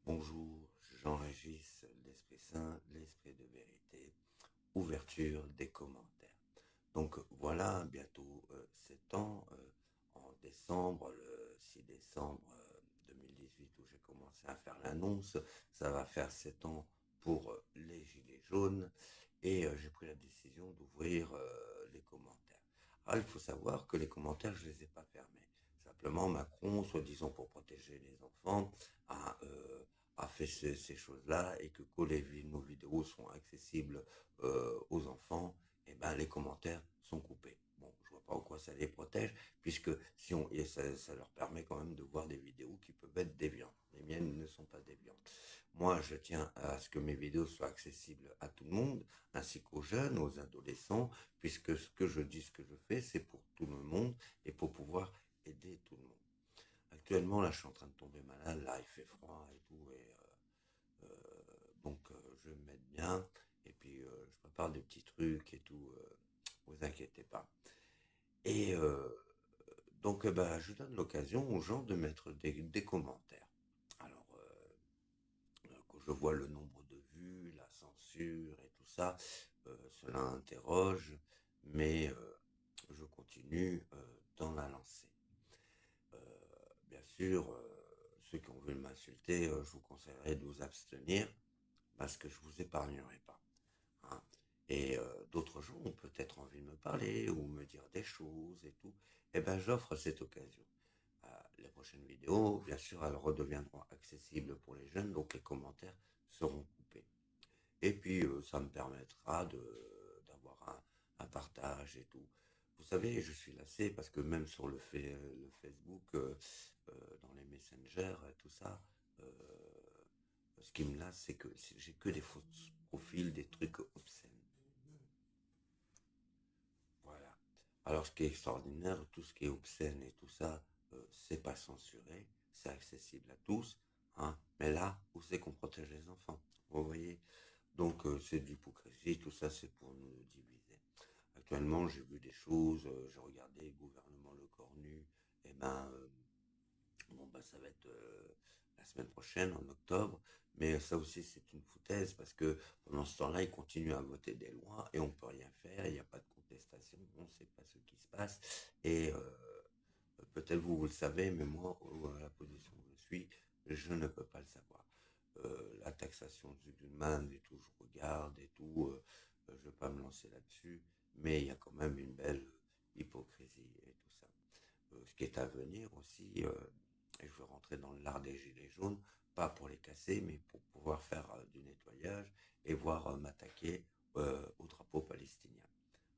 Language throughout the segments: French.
Bonjour, Jean-Régis, l'Esprit Saint, l'Esprit de vérité, ouverture des commentaires. Donc voilà, bientôt 7 ans, en décembre, le 6 décembre 2018, où j'ai commencé à faire l'annonce, ça va faire 7 ans pour les Gilets jaunes, et j'ai pris la décision d'ouvrir les commentaires. Alors il faut savoir que les commentaires, je les ai pas fermés. Simplement, Macron, soi-disant pour protéger les enfants, a, euh, a fait ces choses-là, et que quand nos vidéos sont accessibles aux enfants, eh ben, les commentaires sont coupés. Bon, je vois pas en quoi ça les protège, puisque si on, et ça leur permet quand même de voir des vidéos qui peuvent être déviantes. Les miennes ne sont pas déviantes. Moi, je tiens à ce que mes vidéos soient accessibles à tout le monde, ainsi qu'aux jeunes, aux adolescents, puisque ce que je dis, ce que je fais, c'est pour tout le monde et pour pouvoir aider tout le monde. Actuellement, là, je suis en train de tomber malade, là, il fait froid et tout, et donc je vais me mettre bien, et puis je prépare des petits trucs et tout, vous inquiétez pas. Et donc bah, je donne l'occasion aux gens de mettre des commentaires. Alors, quand je vois le nombre de vues, la censure et tout ça, cela interroge, mais je continue dans la lancée. Bien sûr, ceux qui ont voulu m'insulter, je vous conseillerais de vous abstenir, parce que je vous épargnerai pas, hein. Et d'autres gens ont peut-être envie de me parler ou me dire des choses et tout. Eh ben, j'offre cette occasion. Les prochaines vidéos, bien sûr, elles redeviendront accessibles pour les jeunes, donc les commentaires seront coupés. Et puis, ça me permettra d'avoir un partage et tout. Vous savez, je suis lassé parce que même sur le Facebook, dans les messengers et tout ça, euh, ce qui me lasse, c'est que j'ai que des faux profils, des trucs obscènes. Voilà. Alors, ce qui est extraordinaire, tout ce qui est obscène et tout ça, c'est pas censuré, c'est accessible à tous, hein. Mais là, où c'est qu'on protège les enfants? Vous voyez? Donc, c'est de l'hypocrisie, tout ça, c'est pour nous diviser. Actuellement, j'ai vu des choses, j'ai regardé Gouvernement Le Cornu, et ben, bon, bah, ça va être la semaine prochaine, en octobre, mais ça aussi, c'est une foutaise, parce que pendant ce temps-là, ils continuent à voter des lois, et on peut rien faire, il n'y a pas de contestation, on ne sait pas ce qui se passe, et peut-être vous, vous le savez, mais moi, à la position où je suis, je ne peux pas le savoir. La taxation musulmane et tout, je regarde et tout, je ne vais pas me lancer là-dessus, mais il y a quand même une belle hypocrisie et tout ça. Ce qui est à venir aussi, et je veux rentrer dans l'art des gilets jaunes, pas pour les casser, mais pour pouvoir faire du nettoyage et voir m'attaquer au drapeau palestinien.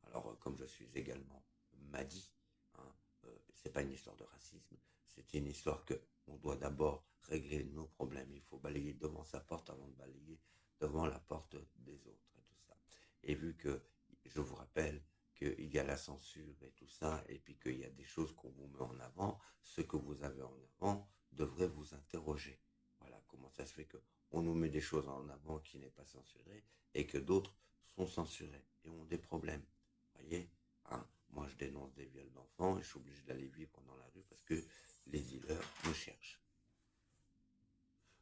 Alors, comme je suis également Mahdi, hein, c'est pas une histoire de racisme, c'est une histoire que on doit d'abord régler nos problèmes. Il faut balayer devant sa porte avant de balayer devant la porte des autres et tout ça. Et vu que, je vous rappelle, qu'il y a la censure et tout ça, et puis qu'il y a des choses qu'on vous met en avant, ce que vous avez en avant devrait vous interroger. Voilà, comment ça se fait que on nous met des choses en avant qui n'est pas censuré, et que d'autres sont censurés et ont des problèmes. Voyez, hein, moi je dénonce des viols d'enfants et je suis obligé d'aller vivre dans la rue parce que les dealers me cherchent.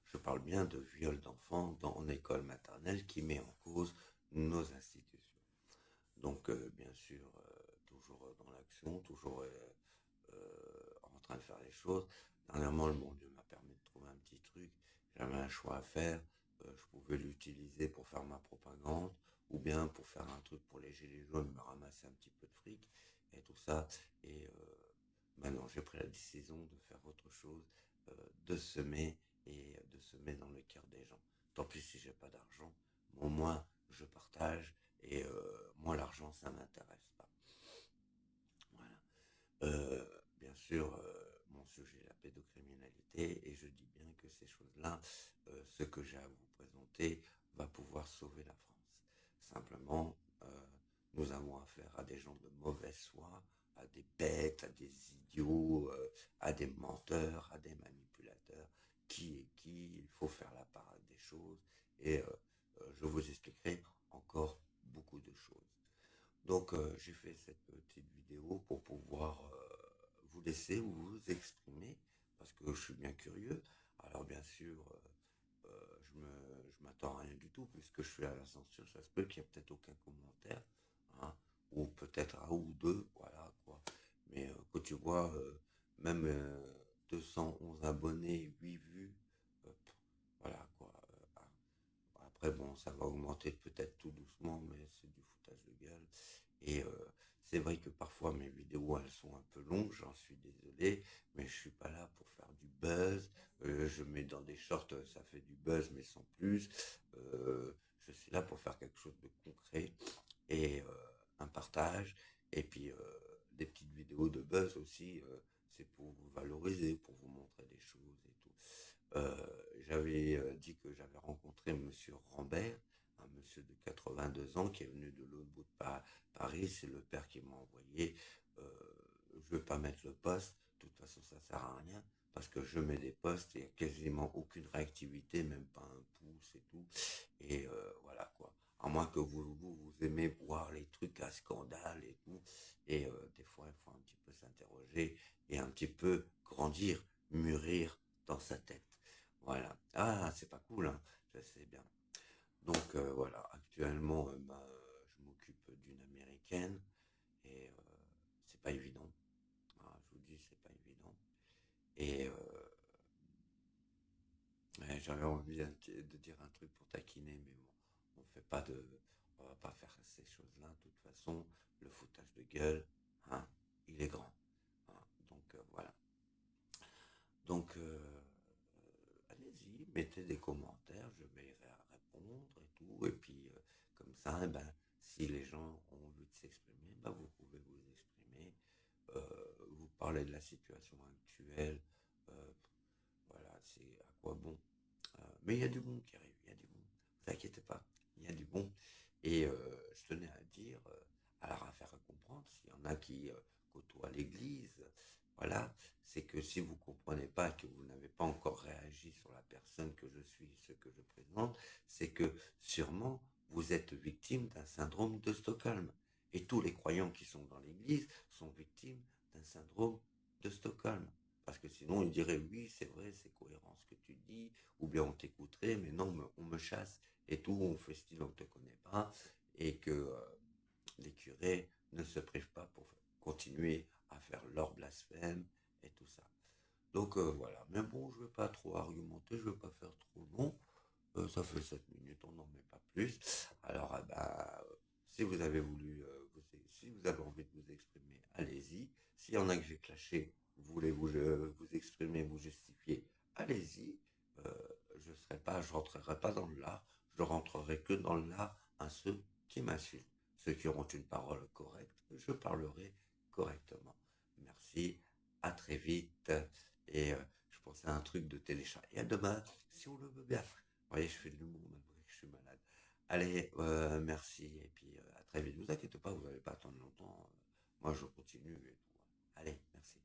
Je parle bien de viols d'enfants en école maternelle qui met en cause nos institutions. Donc, bien sûr, toujours dans l'action, toujours en train de faire les choses. Dernièrement, le bon Dieu m'a permis de trouver un petit truc. J'avais un choix à faire. Je pouvais l'utiliser pour faire ma propagande, ou bien pour faire un truc pour les gilets jaunes, me ramasser un petit peu de fric et tout ça. Et maintenant, j'ai pris la décision de faire autre chose, de semer, et de semer dans le cœur des gens. Tant pis si j'ai pas d'argent, mais au moins je partage, et moi l'argent ça m'intéresse pas. Voilà. Bien sûr, mon sujet est la pédocriminalité, et je dis bien que ces choses-là, ce que j'ai à vous présenter, va pouvoir sauver la France. Simplement, nous avons affaire à des gens de mauvaise foi, à des bêtes, à des idiots, à des menteurs, à des manipulateurs. Qui est qui? Il faut faire la part des choses, et je vous expliquerai encore beaucoup de choses. Donc, j'ai fait cette petite vidéo pour pouvoir vous laisser vous exprimer, parce que je suis bien curieux. Alors, bien sûr, je m'attends à rien du tout, puisque je suis à la censure, ça se peut qu'il n'y ait peut-être aucun commentaire, hein, ou peut-être un ou deux, voilà quoi. Mais quand tu vois même 211 abonnés, 8 vues, voilà quoi. Après, bon, ça va augmenter peut-être tout doucement, mais c'est du foutage de gueule. Et c'est vrai que parfois mes vidéos, elles sont un peu longues, j'en suis désolé, mais je suis pas là pour faire du buzz. Je mets dans des shorts, ça fait du buzz, mais sans plus. Je suis là pour faire quelque chose de concret et un partage. Et puis des petites vidéos de buzz aussi, c'est pour vous valoriser, pour vous montrer des choses et tout. J'avais dit que j'avais rencontré monsieur Rambert, un monsieur de 82 ans qui est venu de l'autre bout de Paris. C'est le père qui m'a envoyé. Je ne vais pas mettre le poste. De toute façon, ça sert à rien parce que je mets des posts et il n'y a quasiment aucune réactivité, même pas un pouce et tout. Et voilà quoi. À moins que vous aimez voir les trucs à scandale et tout. Et des fois, il faut un petit peu s'interroger et un petit peu grandir, mûrir dans sa tête. Voilà. Ah, c'est pas cool, hein. Je sais bien. Donc voilà, actuellement, je m'occupe d'une américaine et c'est pas évident. Ah, je vous dis, c'est pas évident. Et ouais, j'avais envie de dire un truc pour taquiner, mais bon, on fait pas de, on va pas faire ces choses-là. De toute façon, le foutage de gueule, hein, il est grand. Hein. Donc voilà. Donc allez-y, mettez des commentaires, je veillerai à répondre et tout. Et puis comme ça, eh ben, si les gens ont envie de s'exprimer, ben, vous pouvez vous exprimer. Vous parlez de la situation actuelle. euh, voilà, c'est à quoi bon. Mais il y a du bon qui arrive, il y a du bon. Ne vous inquiétez pas, il y a du bon. Et je tenais à dire, alors à faire comprendre, s'il y en a qui côtoient l'Église, voilà, c'est que si vous ne comprenez pas, que vous n'avez pas encore réagi sur la personne que je suis, ce que je présente, c'est que sûrement vous êtes victime d'un syndrome de Stockholm. Et tous les croyants qui sont dans l'Église sont victimes d'un syndrome de Stockholm. Parce que sinon, ils diraient, oui, c'est vrai, c'est cohérent ce que tu dis, ou bien on t'écouterait, mais non, on me chasse et tout, on fait style, on ne te connaît pas, et que les curés ne se privent pas pour continuer à faire leur blasphème et tout ça. Donc voilà, mais bon, je ne vais pas trop argumenter, je ne vais pas faire trop long. Ça fait 7 minutes, on n'en met pas plus. Alors, si vous avez voulu, si vous avez envie de vous exprimer, allez-y. S'il y en a que j'ai clashé, vous voulez vous exprimer, vous justifier, allez-y. Euh, je rentrerai pas dans le là, je rentrerai que dans le là à ceux qui m'insultent. Ceux qui auront une parole correcte, je parlerai correctement. Merci, à très vite. Et je pensais à un truc de téléchat. Et à demain, si on le veut bien. Vous voyez, je fais de l'humour malgré que je suis malade. Allez, merci et puis à très vite. Ne vous inquiétez pas, vous n'allez pas attendre longtemps. Moi, je continue et tout. Allez, merci.